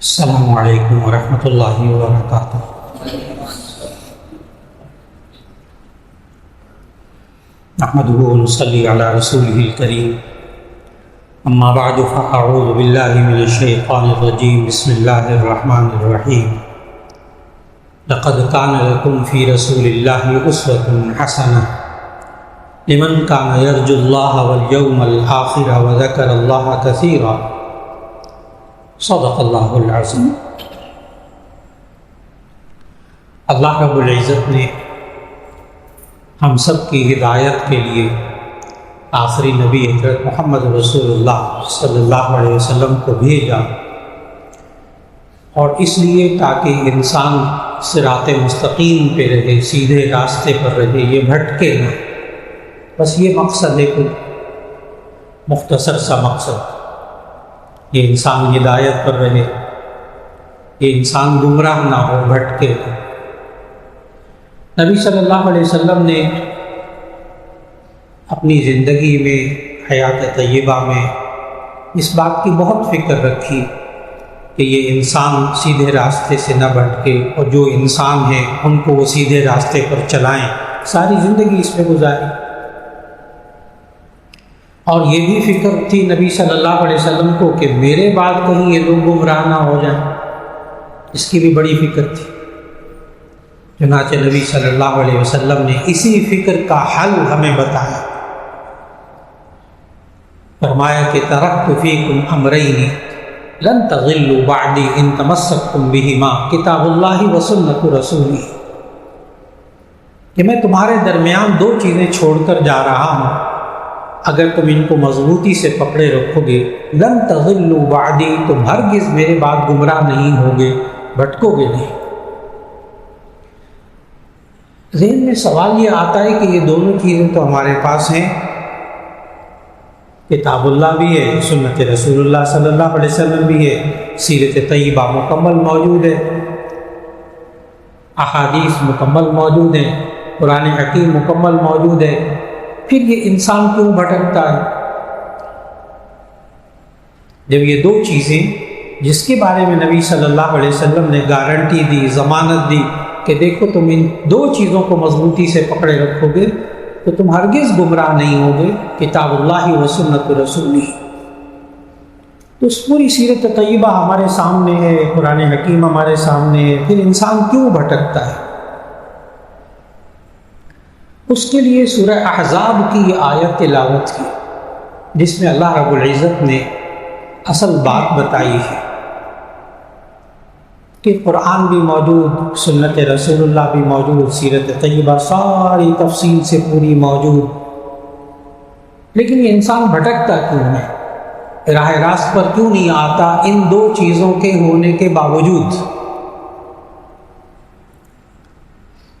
السلام علیکم ورحمۃ اللہ وبرکاتہ۔ نحمده ونصلی علی رسولہ الکریم، اما بعد فاعوذ باللہ من الشیطان الرجیم، بسم اللہ الرحمن الرحیم۔ لقد کان لکم فی رسول اللہ اسوۃ حسنہ لمن کان یرجو اللہ والیوم الآخر وذکر اللہ کثیرا، صدق اللہ العظیم۔ اللہ رب العزت نے ہم سب کی ہدایت کے لیے آخری نبی حضرت محمد رسول اللہ صلی اللہ علیہ وسلم کو بھیجا، اور اس لیے تاکہ انسان صراط مستقیم پہ رہے، سیدھے راستے پر رہے، یہ بھٹکے نہ۔ بس یہ مقصد ہے، کوئی مختصر سا مقصد، یہ انسان ہدایت پر رہے، یہ انسان گمراہ نہ ہو، بھٹکے نہ۔ نبی صلی اللہ علیہ وسلم نے اپنی زندگی میں، حیات طیبہ میں اس بات کی بہت فکر رکھی کہ یہ انسان سیدھے راستے سے نہ بھٹکے، اور جو انسان ہیں ان کو وہ سیدھے راستے پر چلائیں۔ ساری زندگی اس میں گزاری، اور یہ بھی فکر تھی نبی صلی اللہ علیہ وسلم کو کہ میرے بعد کہیں یہ لوگ گمراہ نہ ہو جائیں، اس کی بھی بڑی فکر تھی۔ چنانچہ نبی صلی اللہ علیہ وسلم نے اسی فکر کا حل ہمیں بتایا، فرمایا کہ ترکت فیکم امرین لن تضلوا بعدی ان تمسکتم بہما کتاب اللہ و سنت رسولہ، کہ میں تمہارے درمیان دو چیزیں چھوڑ کر جا رہا ہوں، اگر تم ان کو مضبوطی سے پکڑے رکھو گے، لن تضلوا بعدی، تم ہرگز میرے بعد گمراہ نہیں ہوگے، بھٹکو گے نہیں۔ ذہن میں سوال یہ آتا ہے کہ یہ دونوں چیزیں تو ہمارے پاس ہیں، کتاب اللہ بھی ہے، سنت رسول اللہ صلی اللہ علیہ وسلم بھی ہے، سیرت طیبہ مکمل موجود ہے، احادیث مکمل موجود ہیں، قرآن حکیم مکمل موجود ہے، پھر یہ انسان کیوں بھٹکتا ہے؟ جب یہ دو چیزیں جس کے بارے میں نبی صلی اللہ علیہ وسلم نے گارنٹی دی، ضمانت دی کہ دیکھو تم ان دو چیزوں کو مضبوطی سے پکڑے رکھو گے تو تم ہرگز گمراہ نہیں ہوگے، کتاب اللہ و سنت رسولہ، تو اس پوری سیرت طیبہ ہمارے سامنے ہے، قرآن حکیم ہمارے سامنے ہے، پھر انسان کیوں بھٹکتا ہے؟ اس کے لیے سورہ احزاب کی یہ آیت تلاوت کی، جس میں اللہ رب العزت نے اصل بات بتائی ہے کہ قرآن بھی موجود، سنت رسول اللہ بھی موجود، سیرت طیبہ ساری تفصیل سے پوری موجود، لیکن یہ انسان بھٹکتا کیوں ہے، راہ راست پر کیوں نہیں آتا ان دو چیزوں کے ہونے کے باوجود؟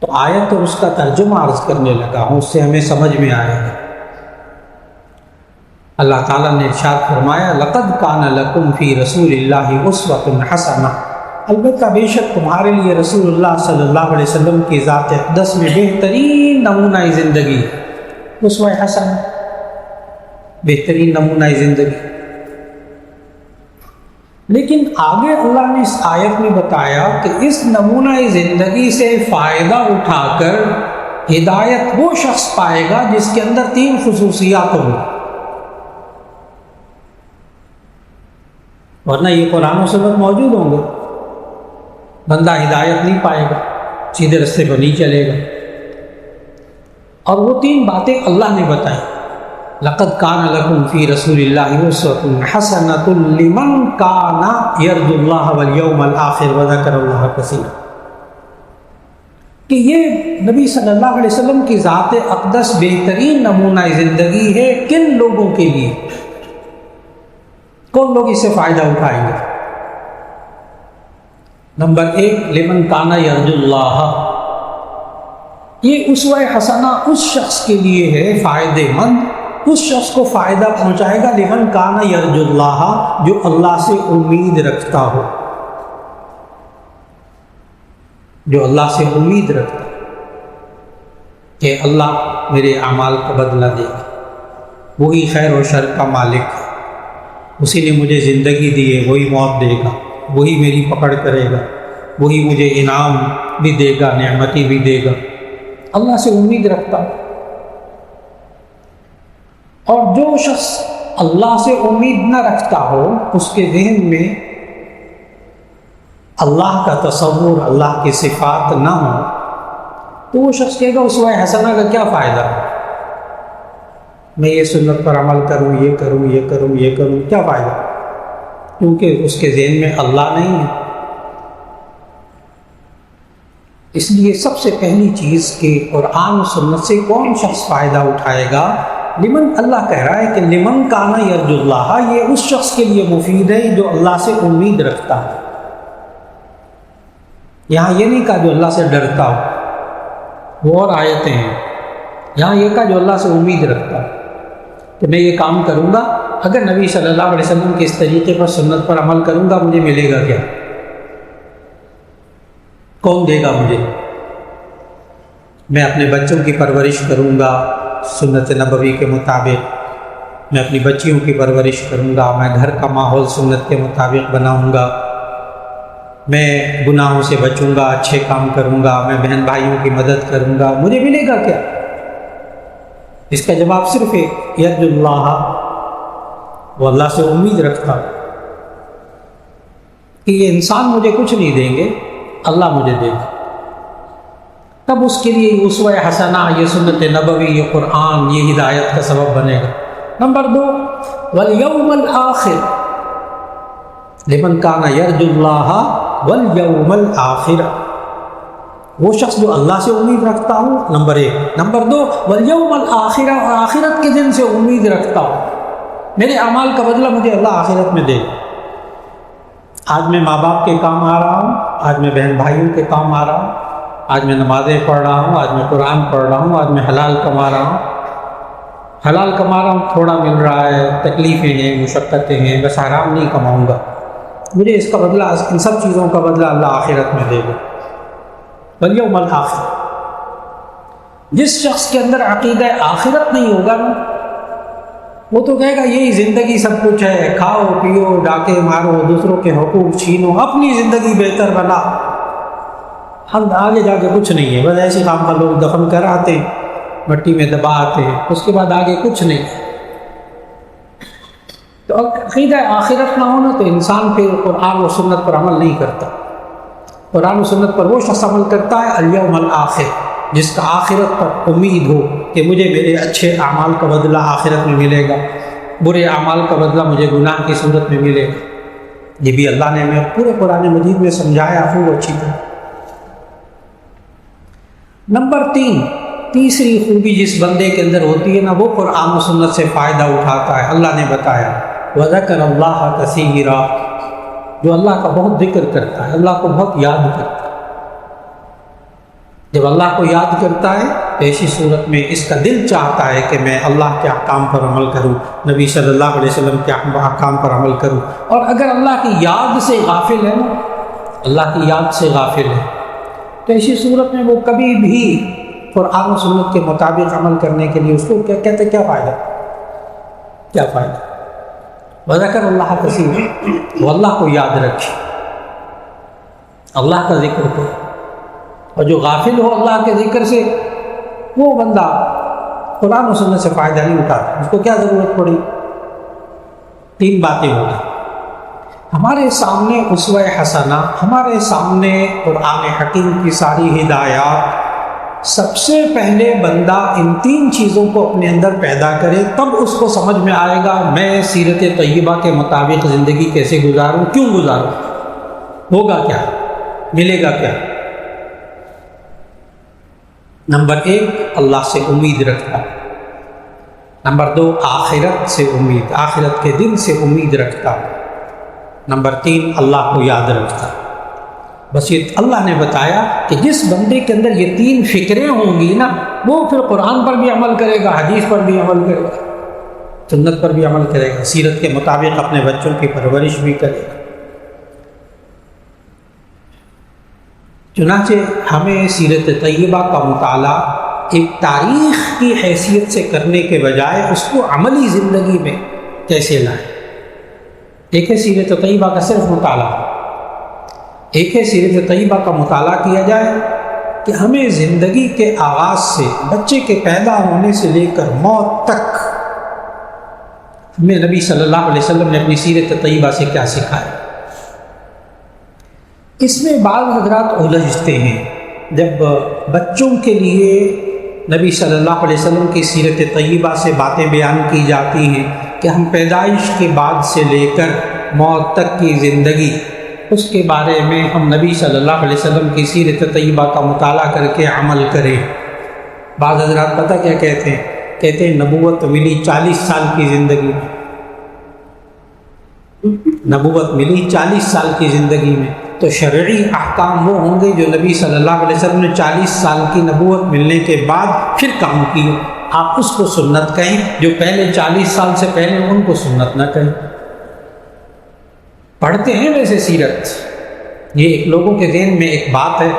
تو آیت اور اس کا ترجمہ عرض کرنے لگا ہوں، اس سے ہمیں سمجھ میں آئے گا۔ اللہ تعالیٰ نے ارشاد فرمایا، لقد کان لکم فی رسول اللہ اسوۃ حسنہ، البتہ بے شک تمہارے لیے رسول اللہ صلی اللہ علیہ وسلم کی ذات اقدس میں بہترین نمونہ زندگی، اسوہ حسنہ، بہترین نمونہ زندگی۔ لیکن آگے اللہ نے اس آیت میں بتایا کہ اس نمونہ زندگی سے فائدہ اٹھا کر ہدایت وہ شخص پائے گا جس کے اندر تین خصوصیات ہوں، ورنہ یہ قرآن و سنت موجود ہوں گے، بندہ ہدایت نہیں پائے گا، سیدھے راستے پر نہیں چلے گا۔ اور وہ تین باتیں اللہ نے بتائی، لقد کان لکم فی رسول اللہ اسوۃ حسنۃ لمن کان یرجو اللہ والیوم الآخر وذکر اللہ کثیرا، کہ یہ نبی صلی اللہ علیہ وسلم کی ذات اقدس بہترین نمونہ زندگی ہے۔ کن لوگوں کے لیے؟ کون لوگ اس سے فائدہ اٹھائیں گے؟ نمبر ایک، لمن کان یرجو اللہ، یہ اسوہ حسنہ اس شخص کے لیے ہے فائدہ مند، اس شخص کو فائدہ پہنچائے گا، لمن کان یرجو اللہ، جو اللہ سے امید رکھتا ہو، جو اللہ سے امید رکھتا ہے کہ اللہ میرے اعمال کا بدلہ دے گا، وہی خیر و شر کا مالک ہے، اسی نے مجھے زندگی دی ہے، وہی موت دے گا، وہی میری پکڑ کرے گا، وہی مجھے انعام بھی دے گا، نعمتی بھی دے گا، اللہ سے امید رکھتا ہوں۔ اور جو شخص اللہ سے امید نہ رکھتا ہو، اس کے ذہن میں اللہ کا تصور، اللہ کی صفات نہ ہو، تو وہ شخص کہے گا اسوہ حسنہ کا کیا فائدہ؟ میں یہ سنت پر عمل کروں، یہ کروں، یہ کروں، یہ کروں، کیا فائدہ؟ کیونکہ اس کے ذہن میں اللہ نہیں ہے۔ اس لیے سب سے پہلی چیز کہ قرآن و سنت سے کون شخص فائدہ اٹھائے گا؟ لمن، اللہ کہہ رہا ہے کہ لمن کان یرجو اللہ، یہ اس شخص کے لیے مفید ہے جو اللہ سے امید رکھتا ہے۔ یہاں یہ نہیں کہا جو اللہ سے ڈرتا ہو، وہ اور آیتیں ہیں، یہاں یہ کہا جو اللہ سے امید رکھتا ہے کہ میں یہ کام کروں گا، اگر نبی صلی اللہ علیہ وسلم کے اس طریقے پر، سنت پر عمل کروں گا، مجھے ملے گا کیا؟ کون دے گا مجھے؟ میں اپنے بچوں کی پرورش کروں گا سنت نبوی کے مطابق، میں اپنی بچیوں کی پرورش کروں گا، میں گھر کا ماحول سنت کے مطابق بناؤں گا، میں گناہوں سے بچوں گا، اچھے کام کروں گا، میں بہن بھائیوں کی مدد کروں گا، مجھے ملے گا کیا؟ اس کا جواب صرف ہے یرجو اللہ، وہ اللہ سے امید رکھتا کہ یہ انسان مجھے کچھ نہیں دیں گے، اللہ مجھے دے گا، تب اس کے لیے اسوہ حسنہ، یہ سنت نبوی، یہ قرآن، یہ ہدایت کا سبب بنے گا۔ نمبر 2، والیوم الآخر، لمن کان یرجو اللہ والیوم الآخر، وہ شخص جو اللہ سے امید رکھتا ہوں، نمبر 1۔ نمبر 2، والیوم الآخر، اور آخرت کے دن سے امید رکھتا ہوں، میرے اعمال کا بدلہ مجھے اللہ آخرت میں دے گا۔ آج میں ماں باپ کے کام آ رہا ہوں، آج میں بہن بھائیوں کے کام آ رہا ہوں، آج میں نمازیں پڑھ رہا ہوں، آج میں قرآن پڑھ رہا ہوں، آج میں حلال کما رہا ہوں، حلال کما رہا ہوں، تھوڑا مل رہا ہے، تکلیفیں ہیں، مشقتیں ہیں، بس حرام نہیں کماؤں گا، مجھے اس کا بدلہ، ان سب چیزوں کا بدلہ اللہ آخرت میں دے گا۔ والیوم الآخر، جس شخص کے اندر عقیدہ آخرت نہیں ہوگا نا، وہ تو کہے گا یہی زندگی سب کچھ ہے، کھاؤ پیو، ڈاکے مارو، دوسروں کے حقوق چھینو، اپنی زندگی بہتر بنا، ہم آگے جا کے کچھ نہیں ہے، بس ایسے کام کا لوگ دفن کر آتے ہیں، مٹی میں دبا آتے ہیں، اس کے بعد آگے کچھ نہیں۔ تو عقیدہ آخرت نہ ہونا تو انسان پھر قرآن و سنت پر عمل نہیں کرتا۔ قرآن و سنت پر وہ شخص عمل کرتا ہے الیوم الآخر، جس کا آخرت پر امید ہو کہ مجھے میرے اچھے اعمال کا بدلہ آخرت میں ملے گا، برے اعمال کا بدلہ مجھے گناہ کی صورت میں ملے گا۔ یہ بھی اللہ نے ہمیں پورے قرآن مجید میں سمجھایا خوب اچھی طرح۔ نمبر 3، تیسری خوبی جس بندے کے اندر ہوتی ہے نا، وہ قرآن و سنت سے فائدہ اٹھاتا ہے۔ اللہ نے بتایا وَذَكَرَ اللَّهَ كَثِيرًا، جو اللہ کا بہت ذکر کرتا ہے، اللہ کو بہت یاد کرتا ہے۔ جب اللہ کو یاد کرتا ہے تو ایسی صورت میں اس کا دل چاہتا ہے کہ میں اللہ کے احکام پر عمل کروں، نبی صلی اللہ علیہ وسلم کے احکام پر عمل کروں۔ اور اگر اللہ کی یاد سے غافل ہے نا، اللہ کی یاد سے غافل ہے، تو ایسی صورت میں وہ کبھی بھی قرآن و سنت کے مطابق عمل کرنے کے لیے اس کو کہتے کیا فائدہ؟ کیا فائدہ؟ وذکر اللہ کثیرا، وہ اللہ کو یاد رکھے، اللہ کا ذکر کرے، اور جو غافل ہو اللہ کے ذکر سے، وہ بندہ قرآن و سنت سے فائدہ نہیں اٹھاتا، اس کو کیا ضرورت پڑی؟ 3 باتیں ہو گئی ہمارے سامنے اسوہ حسنہ، ہمارے سامنے قرآن حکیم کی ساری ہدایات۔ سب سے پہلے بندہ ان 3 چیزوں کو اپنے اندر پیدا کرے، تب اس کو سمجھ میں آئے گا میں سیرت طیبہ کے مطابق زندگی کیسے گزاروں، کیوں گزاروں، ہوگا کیا، ملے گا کیا۔ نمبر 1، اللہ سے امید رکھتا، نمبر 2، آخرت سے امید، آخرت کے دن سے امید رکھتا، نمبر 3، اللہ کو یاد رکھتا۔ بس یہ اللہ نے بتایا کہ جس بندے کے اندر یہ 3 فکریں ہوں گی نا، وہ پھر قرآن پر بھی عمل کرے گا، حدیث پر بھی عمل کرے گا، سنت پر بھی عمل کرے گا، سیرت کے مطابق اپنے بچوں کی پرورش بھی کرے گا۔ چنانچہ ہمیں سیرت طیبہ کا مطالعہ ایک تاریخ کی حیثیت سے کرنے کے بجائے اس کو عملی زندگی میں کیسے لائیں۔ ایک ہے سیرت طیبہ کا صرف مطالعہ، ایک ہے سیرت طیبہ کا مطالعہ کیا جائے کہ ہمیں زندگی کے آغاز سے، بچے کے پیدا ہونے سے لے کر موت تک، ہمیں نبی صلی اللہ علیہ وسلم نے اپنی سیرت طیبہ سے کیا سکھایا۔ اس میں بعض حضرات الجھتے ہیں جب بچوں کے لیے نبی صلی اللہ علیہ وسلم کی سیرت طیبہ سے باتیں بیان کی جاتی ہیں کہ ہم پیدائش کے بعد سے لے کر موت تک کی زندگی، اس کے بارے میں ہم نبی صلی اللہ علیہ وسلم کی سیرت طیبہ کا مطالعہ کر کے عمل کریں۔ بعض حضرات پتہ کیا کہتے ہیں؟ کہتے ہیں نبوت ملی 40 سال کی زندگی میں، نبوت ملی 40 سال کی زندگی میں، تو شرعی احکام وہ ہوں گے جو نبی صلی اللہ علیہ وسلم نے 40 سال کی نبوت ملنے کے بعد پھر کام کیے۔ آپ اس کو سنت کہیں، جو پہلے 40 سال سے پہلے ان کو سنت نہ کہیں۔ پڑھتے ہیں ویسے سیرت، یہ ایک لوگوں کے ذہن میں ایک بات ہے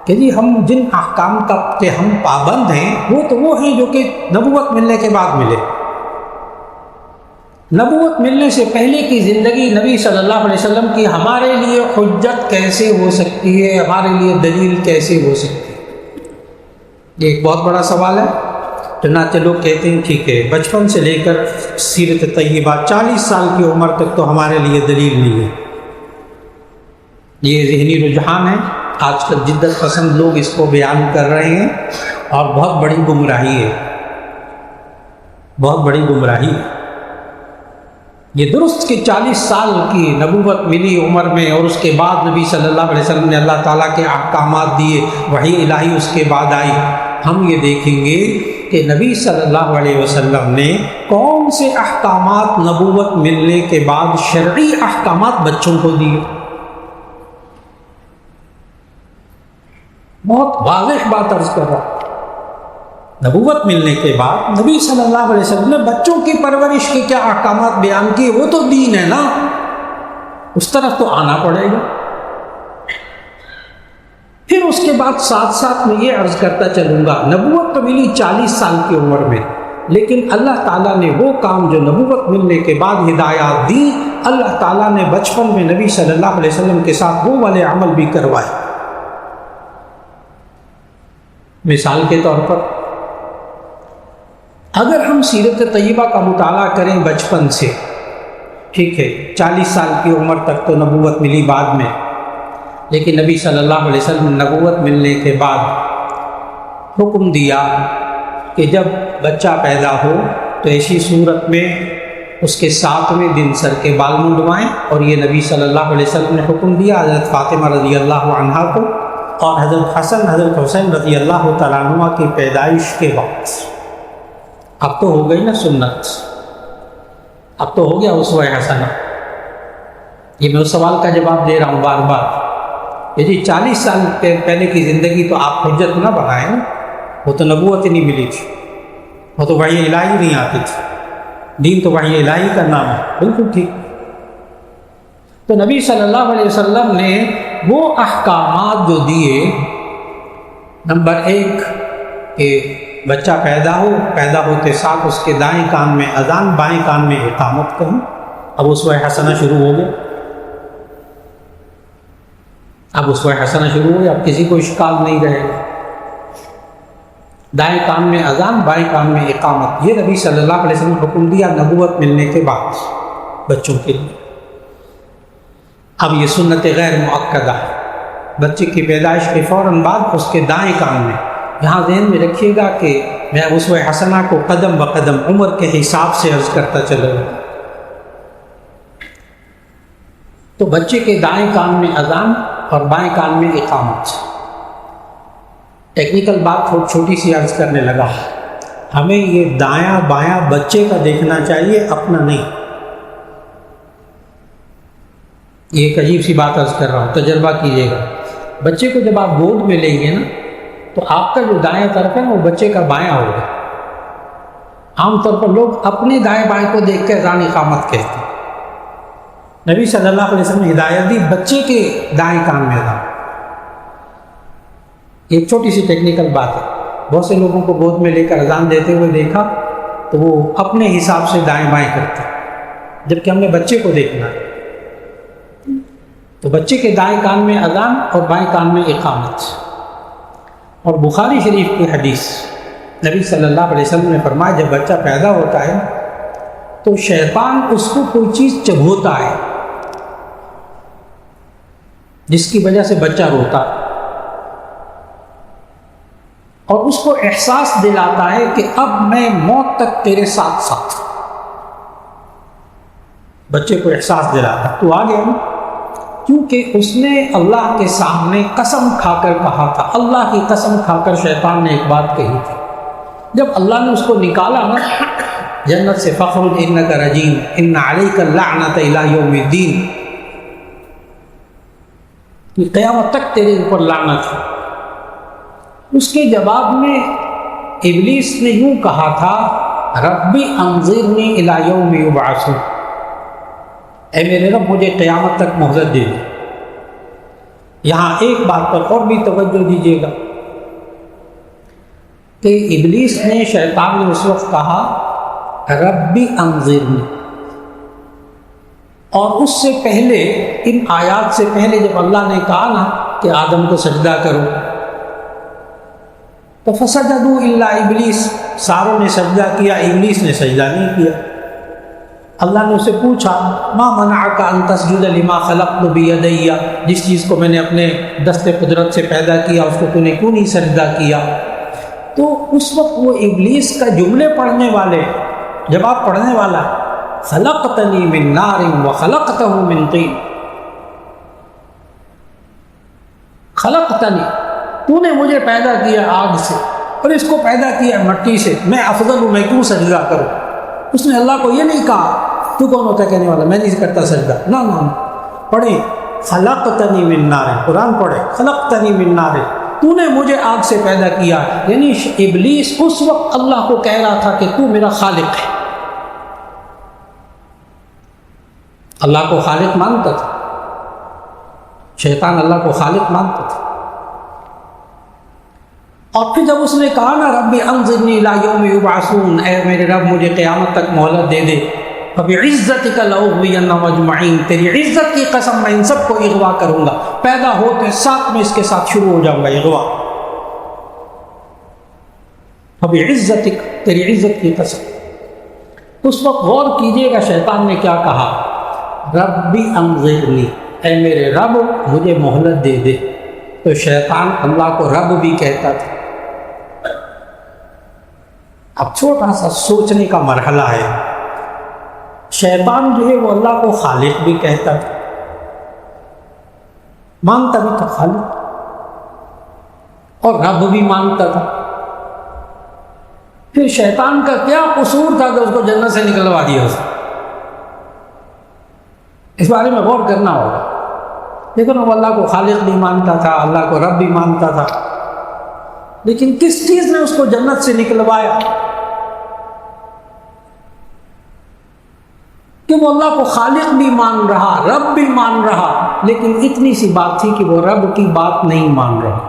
کہ جی ہم جن احکام کا کہ ہم پابند ہیں وہ تو وہ ہیں جو کہ نبوت ملنے کے بعد ملے۔ نبوت ملنے سے پہلے کی زندگی نبی صلی اللہ علیہ وسلم کی ہمارے لیے حجت کیسے ہو سکتی ہے، ہمارے لیے دلیل کیسے ہو سکتی ہے؟ یہ ایک بہت بڑا سوال ہے۔ چنانچہ لوگ کہتے ہیں ٹھیک ہے، بچپن سے لے کر سیرت طیبہ 40 سال کی عمر تک تو ہمارے لیے دلیل نہیں ہے۔ یہ ذہنی رجحان ہے، آج کل جدت پسند لوگ اس کو بیان کر رہے ہیں، اور بہت بڑی گمراہی ہے، بہت بڑی گمراہی ہے۔ یہ درست کہ 40 سال کی نبوت ملی عمر میں، اور اس کے بعد نبی صلی اللہ علیہ وسلم نے اللہ تعالیٰ کے احکامات دیے، وحی الہی اس کے بعد آئی۔ ہم یہ دیکھیں گے کہ نبی صلی اللہ علیہ وسلم نے کون سے احکامات نبوت ملنے کے بعد شرعی احکامات بچوں کو دیے۔ بہت واضح بات عرض کر رہا، نبوت ملنے کے بعد نبی صلی اللہ علیہ وسلم نے بچوں کی پرورش کے کیا احکامات بیان کیے، وہ تو دین ہے نا، اس طرف تو آنا پڑے گا۔ پھر اس کے بعد ساتھ ساتھ میں یہ عرض کرتا چلوں گا، نبوت تو ملی 40 سال کی عمر میں، لیکن اللہ تعالیٰ نے وہ کام جو نبوت ملنے کے بعد ہدایات دی، اللہ تعالیٰ نے بچپن میں نبی صلی اللہ علیہ وسلم کے ساتھ وہ والے عمل بھی کروائے۔ مثال کے طور پر اگر ہم سیرت طیبہ کا مطالعہ کریں بچپن سے، ٹھیک ہے 40 سال کی عمر تک تو نبوت ملی بعد میں، لیکن نبی صلی اللہ علیہ وسلم نے نبوت ملنے کے بعد حکم دیا کہ جب بچہ پیدا ہو تو ایسی صورت میں اس کے 7ویں دن سر کے بال منڈوائیں، اور یہ نبی صلی اللہ علیہ وسلم نے حکم دیا حضرت فاطمہ رضی اللہ عنہا کو، اور حضرت حسن حضرت حسین رضی اللہ تعالیٰ عنہ کی پیدائش کے وقت۔ اب تو ہو گئی نا سنت، اب تو ہو گیا اسوہ حسنہ۔ یہ میں اس سوال کا جواب دے رہا ہوں بار بار کہ جی 40 سال پہلے کی زندگی تو آپ حجت نہ بنائیں نا، وہ تو نبوت ہی نہیں ملی تھی، وہ تو وحی الہی نہیں آتی تھی، دین تو وحی الہی کا نام ہے۔ بالکل ٹھیک۔ تو نبی صلی اللہ علیہ وسلم نے وہ احکامات جو دیے، نمبر 1 کہ بچہ پیدا ہوتے ساتھ اس کے دائیں کان میں اذان، بائیں کان میں اقامت کہیں۔ اب اسوہ حسنہ شروع ہو گیا، اب اسوہ حسنہ شروع ہو گیا، اب کسی کو اشکال نہیں رہے گا۔ دائیں کان میں اذان، بائیں کان میں اقامت، یہ نبی صلی اللہ علیہ وسلم نے حکم دیا نبوت ملنے کے بعد بچوں کے لیے۔ اب یہ سنت غیر مؤکدہ ہے، بچے کی پیدائش کے فوراً بعد اس کے دائیں کان میں، یہاں ذہن میں رکھیے گا کہ میں اسوہ حسنہ کو قدم بقدم عمر کے حساب سے عرض کرتا چلا گا۔ تو بچے کے دائیں کان میں اذان اور بائیں کان میں اقامت۔ ٹیکنیکل بات چھوٹی سی عرض کرنے لگا، ہمیں یہ دایاں بایاں بچے کا دیکھنا چاہیے، اپنا نہیں۔ یہ ایک عجیب سی بات عرض کر رہا ہوں، تجربہ کیجیے گا۔ بچے کو جب آپ گود میں لیں گے نا، تو آپ کا جو دایاں طرف ہے نا وہ بچے کا بایاں ہوگا۔ عام طور پر لوگ اپنے دائیں بائیں کو دیکھ کے اذان اقامت کہتے ہیں۔ نبی صلی اللہ علیہ وسلم نے ہدایت دی بچے کے دائیں کان میں اذان۔ ایک چھوٹی سی ٹیکنیکل بات ہے، بہت سے لوگوں کو گود میں لے کر اذان دیتے ہوئے دیکھا تو وہ اپنے حساب سے دائیں بائیں کرتے، جبکہ ہم نے بچے کو دیکھنا ہے۔ تو بچے کے دائیں کان میں اذان اور بائیں کان میں اقامت۔ اور بخاری شریف کی حدیث، نبی صلی اللہ علیہ وسلم نے فرمایا جب بچہ پیدا ہوتا ہے تو شیطان اس کو کوئی چیز چبھوتا ہے جس کی وجہ سے بچہ روتا ہے، اور اس کو احساس دلاتا ہے کہ اب میں موت تک تیرے ساتھ ساتھ، بچے کو احساس دلاتا ہے۔ تو آ گیا نا، کیونکہ اس نے اللہ کے سامنے قسم کھا کر کہا تھا، اللہ کی قسم کھا کر شیطان نے ایک بات کہی تھی۔ جب اللہ نے اس کو نکالا نا جنت سے، فخرج انک رجیم ان علیک اللعنۃ الی یوم الدین، کہ قیامت تک تیرے اوپر لعنت ہے۔ اس کے جواب میں ابلیس نے یوں کہا تھا، ربی انظرنی الی یوم یبعثون، اے میرے رب مجھے قیامت تک مہلت دے دے۔ یہاں ایک بات پر اور بھی توجہ دیجیے گا کہ ابلیس نے، شیطان نے اس وقت کہا ربی انظرنی، اور اس سے پہلے، ان آیات سے پہلے جب اللہ نے کہا نا کہ آدم کو سجدہ کرو تو فسجدوا الا ابلیس، ساروں نے سجدہ کیا، ابلیس نے سجدہ نہیں کیا۔ اللہ نے اسے پوچھا ما منعک ان تسجد لما خلقت بیدی، جس چیز کو میں نے اپنے دست قدرت سے پیدا کیا اس کو تو نے کیوں نہیں سجدہ کیا؟ تو اس وقت وہ ابلیس کا جملے پڑھنے والے، جواب پڑھنے والا، خلقتنی من نار وخلقتہ من طین، خلقتنی، تو نے مجھے پیدا کیا آگ سے اور اس کو پیدا کیا مٹی سے، میں افضل ہوں، میں کیوں سجدہ کروں؟ اس نے اللہ کو یہ نہیں کہا تو کون ہوتا ہے کہنے والا میں نہیں کرتا سجدہ، نہ پڑھیں خلقتنی من نار، قرآن پڑھے خلقتنی من نار، تو نے مجھے آگ سے پیدا کیا۔ یعنی ابلیس اس وقت اللہ کو کہہ رہا تھا کہ تو میرا خالق ہے، اللہ کو خالق مانتا تھا، شیطان اللہ کو خالق مانتا تھا۔ اور پھر جب اس نے کہا نا ربی انظرنی الی یوم یبعثون، اے میرے رب مجھے قیامت تک مہلت دے دے، فبعزتک لاغوینہم اجمعین، تیری عزت کی قسم میں ان سب کو اغوا کروں گا، پیدا ہوتے ساتھ میں اس کے ساتھ شروع ہو جاؤں گا اغوا، فبعزتک، تیری عزت کی قسم۔ اس وقت غور کیجئے گا شیطان نے کیا کہا، ربی انظرنی، اے میرے رب مجھے مہلت دے دے۔ تو شیطان اللہ کو رب بھی کہتا تھا۔ اب چھوٹا سا سوچنے کا مرحلہ ہے، شیطان جو ہے وہ اللہ کو خالق بھی کہتا تھا، مانتا بھی تھا خالق، اور رب بھی مانتا تھا۔ پھر شیطان کا کیا قصور تھا کہ اس کو جنت سے نکلوا دیا اس نے؟ اس بارے میں غور کرنا ہوگا۔ لیکن وہ اللہ کو خالق بھی مانتا تھا، اللہ کو رب بھی مانتا تھا، لیکن کس چیز نے اس کو جنت سے نکلوایا؟ کہ وہ اللہ کو خالق بھی مان رہا، رب بھی مان رہا، لیکن اتنی سی بات تھی کہ وہ رب کی بات نہیں مان رہا،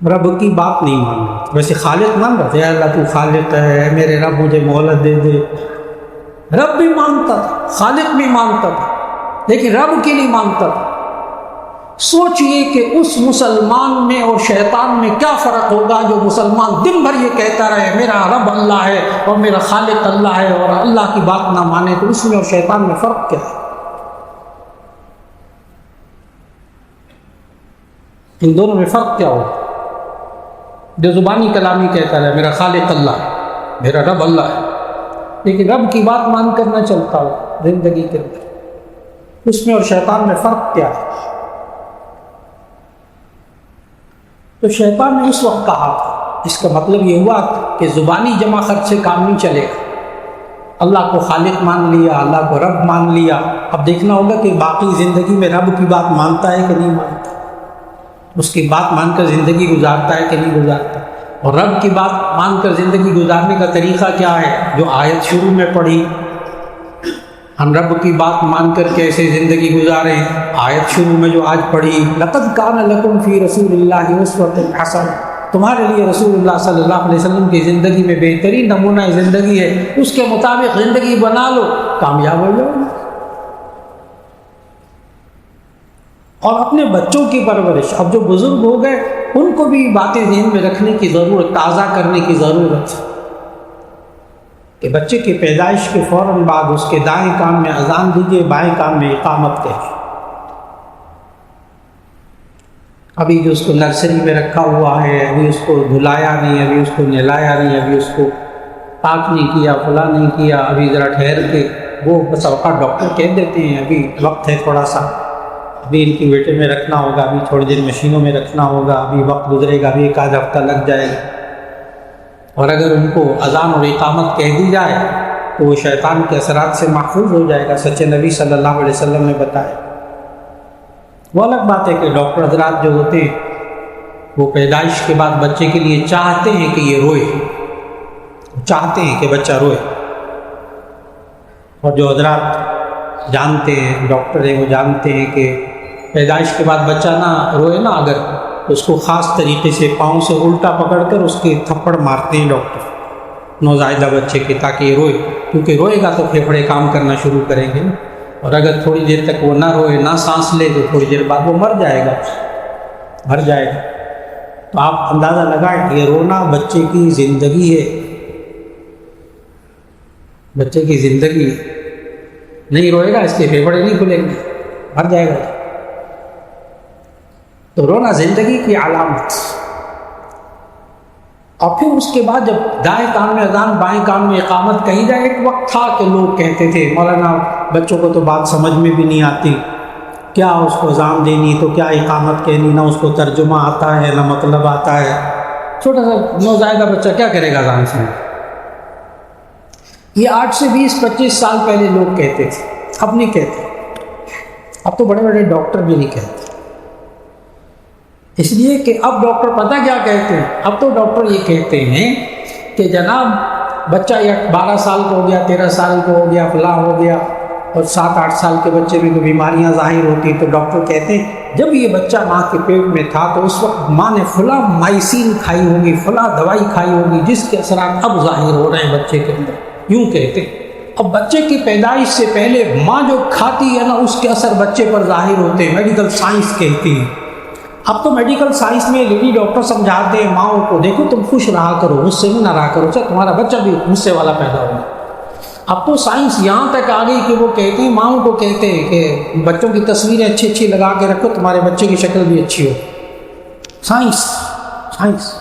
رب کی بات نہیں مان رہا۔ ویسے خالق مان رہا تھا، یا اللہ تو خالق ہے، میرے رب مجھے مہلت دے دے، رب بھی مانتا تھا، خالق بھی مانتا تھا، لیکن رب کی نہیں مانتا تھا۔ سوچئے کہ اس مسلمان میں اور شیطان میں کیا فرق ہوگا جو مسلمان دن بھر یہ کہتا رہے میرا رب اللہ ہے اور میرا خالق اللہ ہے، اور اللہ کی بات نہ مانے، تو اس میں اور شیطان میں فرق کیا ہے؟ ان دونوں میں فرق کیا ہوگا؟ جو زبانی کلامی کہتا رہے میرا خالق اللہ ہے، میرا رب اللہ ہے، لیکن رب کی بات مان کر نہ چلتا ہو زندگی کے اندر، اس میں اور شیطان میں فرق کیا ہے؟ تو شیطان نے اس وقت کہا تھا، اس کا مطلب یہ ہوا کہ زبانی جمع خرچ سے کام نہیں چلے گا۔ اللہ کو خالق مان لیا، اللہ کو رب مان لیا، اب دیکھنا ہوگا کہ باقی زندگی میں رب کی بات مانتا ہے کہ نہیں مانتا، اس کی بات مان کر زندگی گزارتا ہے کہ نہیں گزارتا، اور رب کی بات مان کر زندگی گزارنے کا طریقہ کیا ہے؟ جو آیت شروع میں پڑھی، ہم رب کی بات مان کر کیسے زندگی گزاریں؟ آیت شروع میں جو آج پڑھی، لقد کان لکم فی رسول اللہ اسوۃ حسنہ، تمہارے لیے رسول اللہ صلی اللہ علیہ وسلم کی زندگی میں بہترین نمونہ زندگی ہے، اس کے مطابق زندگی بنا لو، کامیاب ہو جاؤ۔ اور اپنے بچوں کی پرورش. اب جو بزرگ ہو گئے ان کو بھی باتیں ذہن میں رکھنے کی ضرورت، تازہ کرنے کی ضرورت کہ بچے کی پیدائش کے فوراً بعد اس کے دائیں کان میں اذان دیجیے، بائیں کان میں اقامت کہیے. ابھی جو اس کو نرسری میں رکھا ہوا ہے، ابھی اس کو دھلایا نہیں، ابھی اس کو نہلایا نہیں، ابھی اس کو پاک نہیں کیا، فلاں نہیں کیا، ابھی ذرا ٹھہر کے، وہ بس اوقات ڈاکٹر کہہ دیتے ہیں ابھی وقت ہے تھوڑا سا، ابھی انکیویٹر میں رکھنا ہوگا، ابھی تھوڑی دیر مشینوں میں رکھنا ہوگا، ابھی وقت گزرے گا، ابھی ایک آدھ ہفتہ لگ جائے گا. اور اگر ان کو اذان اور اقامت کہہ دی جائے تو وہ شیطان کے اثرات سے محفوظ ہو جائے گا. سچے نبی صلی اللہ علیہ وسلم نے بتایا. وہ الگ بات ہے کہ ڈاکٹر حضرات جو ہوتے ہیں وہ پیدائش کے بعد بچے کے لیے چاہتے ہیں کہ یہ روئے، چاہتے ہیں کہ بچہ روئے. اور جو حضرات جانتے ہیں، ڈاکٹر ہیں، وہ جانتے ہیں کہ پیدائش کے بعد بچہ نہ روئے نا، اگر اس کو خاص طریقے سے پاؤں سے الٹا پکڑ کر اس کے تھپڑ مارتے ہیں ڈاکٹر نوزائیدہ بچے کے، تاکہ یہ روئے، کیونکہ روئے گا تو پھیپھڑے کام کرنا شروع کریں گے. اور اگر تھوڑی دیر تک وہ نہ روئے، نہ سانس لے، تو تھوڑی دیر بعد وہ مر جائے گا، مر جائے گا. تو آپ اندازہ لگائیں کہ یہ رونا بچے کی زندگی ہے، بچے کی زندگی نہیں روئے گا اس کے پھیپھڑے نہیں کھلیں گے، مر جائے گا. تو رونا زندگی کی علامت. اور پھر اس کے بعد جب دائیں کان میں اذان، بائیں کان میں اقامت کہی جائے، ایک وقت تھا کہ لوگ کہتے تھے مولانا بچوں کو تو بات سمجھ میں بھی نہیں آتی، کیا اس کو اذان دینی تو کیا اقامت کہنی، نہ اس کو ترجمہ آتا ہے نہ مطلب آتا ہے. چھوٹا سا نوزائیدہ بچہ کیا کرے گا اذان سے؟ یہ 8 سے 20-25 سال پہلے لوگ کہتے تھے، اب نہیں کہتے. اب تو بڑے بڑے ڈاکٹر بھی نہیں کہتے، اس لیے کہ اب ڈاکٹر پتہ کیا کہتے ہیں؟ اب تو ڈاکٹر یہ کہتے ہیں کہ جناب بچہ یا 12 سال کا ہو گیا، 13 سال کا ہو گیا، فلاں ہو گیا، اور 7-8 سال کے بچے میں تو بیماریاں ظاہر ہوتی ہیں، تو ڈاکٹر کہتے ہیں جب یہ بچہ ماں کے پیٹ میں تھا تو اس وقت ماں نے فلاں مائسین کھائی ہوگی، فلاں دوائی کھائی ہوگی، جس کے اثرات اب ظاہر ہو رہے ہیں بچے کے اندر. یوں کہتے ہیں. اب بچے کی پیدائش سے پہلے ماں جو کھاتی ہے نا، اس کے اثر بچے پر ظاہر ہوتے ہیں. میڈیکل سائنس کہتی ہے. اب تو میڈیکل سائنس میں لیڈی ڈاکٹر سمجھاتے ہیں ماؤں کو، دیکھو تم خوش رہا کرو، غصے میں نہ رہا کرو، چاہے تمہارا بچہ بھی غصے والا پیدا ہوگا. اب تو سائنس یہاں تک آ گئی کہ وہ کہتے ہیں، ماؤں کو کہتے ہیں کہ بچوں کی تصویریں اچھی اچھی لگا کے رکھو، تمہارے بچے کی شکل بھی اچھی ہو. سائنس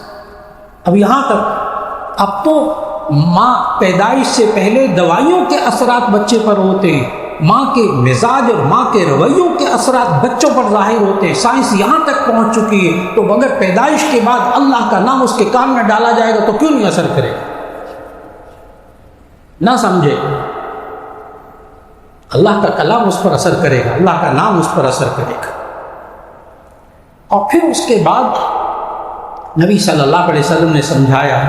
اب یہاں تک. اب تو ماں پیدائش سے پہلے دوائیوں کے اثرات بچے پر ہوتے ہیں، ماں کے مزاج اور ماں کے رویوں کے اثرات بچوں پر ظاہر ہوتے ہیں. سائنس یہاں تک پہنچ چکی ہے. تو اگر پیدائش کے بعد اللہ کا نام اس کے کان میں ڈالا جائے گا تو کیوں نہیں اثر کرے گا؟ نہ سمجھے، اللہ کا کلام اس پر اثر کرے گا، اللہ کا نام اس پر اثر کرے گا. اور پھر اس کے بعد نبی صلی اللہ علیہ وسلم نے سمجھایا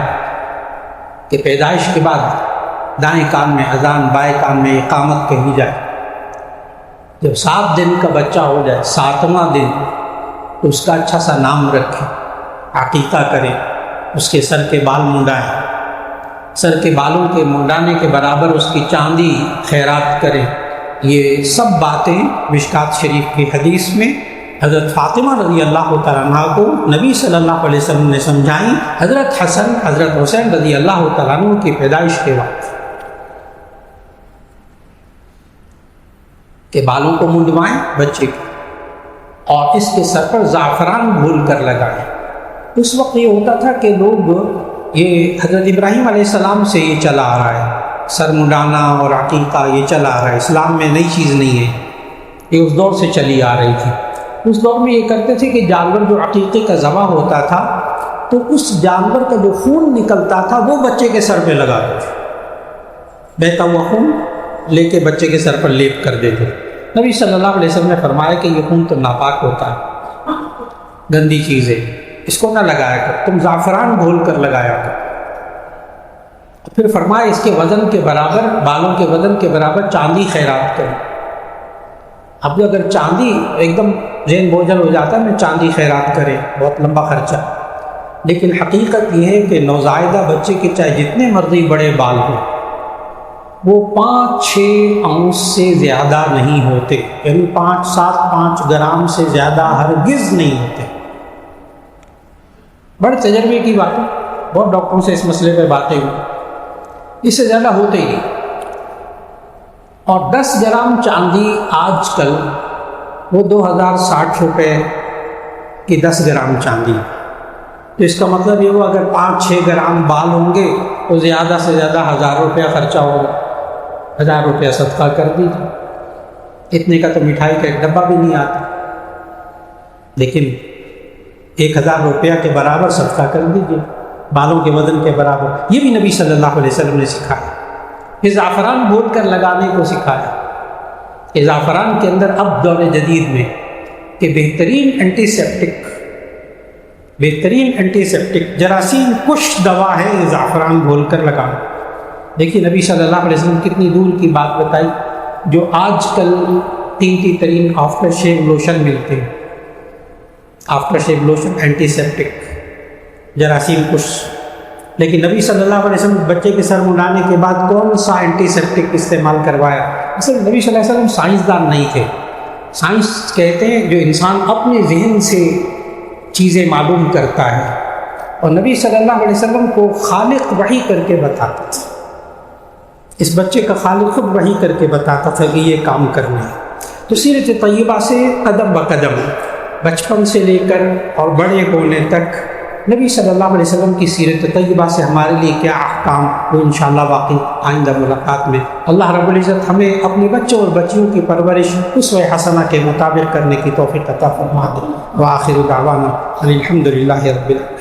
کہ پیدائش کے بعد دائیں کان میں اذان، بائیں کان میں اقامت کہی جائے. جب 7 دن کا بچہ ہو جائے، 7واں دن، تو اس کا اچھا سا نام رکھیں، عقیقہ کریں، اس کے سر کے بال منڈائیں، سر کے بالوں کے منڈانے کے برابر اس کی چاندی خیرات کریں. یہ سب باتیں مشکات شریف کی حدیث میں حضرت فاطمہ رضی اللہ تعالیٰ عنہ کو نبی صلی اللہ علیہ وسلم نے سمجھائیں، حضرت حسن حضرت حسین رضی اللہ تعالیٰ عنہ کی پیدائش کے وقت، کہ بالوں کو منڈوائیں بچے کے، اور اس کے سر پر زعفران گھول کر لگائیں. اس وقت یہ ہوتا تھا کہ لوگ، یہ حضرت ابراہیم علیہ السلام سے یہ چلا آ رہا ہے، سر منڈانا اور عقیقہ یہ چلا آ رہا ہے، اسلام میں نئی چیز نہیں ہے، یہ اس دور سے چلی آ رہی تھی. اس دور میں یہ کرتے تھے کہ جانور جو عقیقے کا ذبح ہوتا تھا تو اس جانور کا جو خون نکلتا تھا وہ بچے کے سر پہ لگاتے تھے، بہتا ہوا خون لے کے بچے کے سر پر لیپ کر دیتے. نبی صلی اللہ علیہ وسلم نے فرمایا کہ یہ خون تو ناپاک ہوتا ہے، گندی چیز ہے، اس کو نہ لگایا کر، تم زعفران گھول کر لگایا کر. پھر فرمایا اس کے وزن کے برابر، بالوں کے وزن کے برابر چاندی خیرات کرو. اب اگر چاندی ایک دم ذہن بوجھل ہو جاتا ہے میں چاندی خیرات کرے، بہت لمبا خرچہ. لیکن حقیقت یہ ہے کہ نوزائیدہ بچے کے چاہے جتنے مرضی بڑے بال ہوں، وہ 5-6 اونس سے زیادہ نہیں ہوتے، یعنی 5 گرام سے زیادہ ہرگز نہیں ہوتے۔ بڑے تجربے کی بات ہے، بہت ڈاکٹروں سے اس مسئلے پہ باتیں ہوئی، اس سے زیادہ ہوتے ہی۔ اور 10 گرام چاندی آج کل وہ 2060 روپے کی 10 گرام چاندی، تو اس کا مطلب یہ ہوا اگر 5-6 گرام بال ہوں گے تو زیادہ سے زیادہ 1000 روپیہ خرچہ ہوگا، 1000 روپیہ صدقہ کر دیجیے، اتنے کا تو مٹھائی کا ایک ڈبہ بھی نہیں آتا، لیکن 1000 روپیہ کے برابر صدقہ کر دیجیے، بالوں کے وزن کے برابر۔ یہ بھی نبی صلی اللہ علیہ وسلم نے سکھایا، یہ زعفران بھون کر لگانے کو سکھایا۔ یہ زعفران کے اندر اب دور جدید میں کہ بہترین اینٹی سیپٹک جراثیم کش دوا ہے یہ زعفران گھول کر لگانا۔ دیکھیے نبی صلی اللہ علیہ وسلم کتنی دور کی بات بتائی، جو آج کل قیمتی ترین آفٹر شیو لوشن ملتے ہیں، after shave lotion antiseptic جراثیم کش، لیکن نبی صلی اللہ علیہ وسلم بچے کے سر منڈانے کے بعد کون سا اینٹی سیپٹک استعمال کروایا؟ اصل نبی صلی اللہ علیہ وسلم سائنسدان نہیں تھے، سائنس کہتے ہیں جو انسان اپنے ذہن سے چیزیں معلوم کرتا ہے، اور نبی صلی اللہ علیہ وسلم کو خالق وحی کر کے بتاتا تھا، اس بچے کا خالق خود وحی کر کے بتاتا تھا کہ یہ کام کرنا ہے۔ تو سیرت طیبہ سے قدم بقدم بچپن سے لے کر اور بڑے ہونے تک نبی صلی اللہ علیہ وسلم کی سیرت طیبہ سے ہمارے لیے کیا احکام، وہ انشاءاللہ واقعی آئندہ ملاقات میں اللہ رب العزت ہمیں اپنے بچوں اور بچیوں کی پرورش اسوہ حسنہ کے مطابق کرنے کی توفیق عطا فرما دے۔ وآخر دعوانا الحمد للہ رب العالمین۔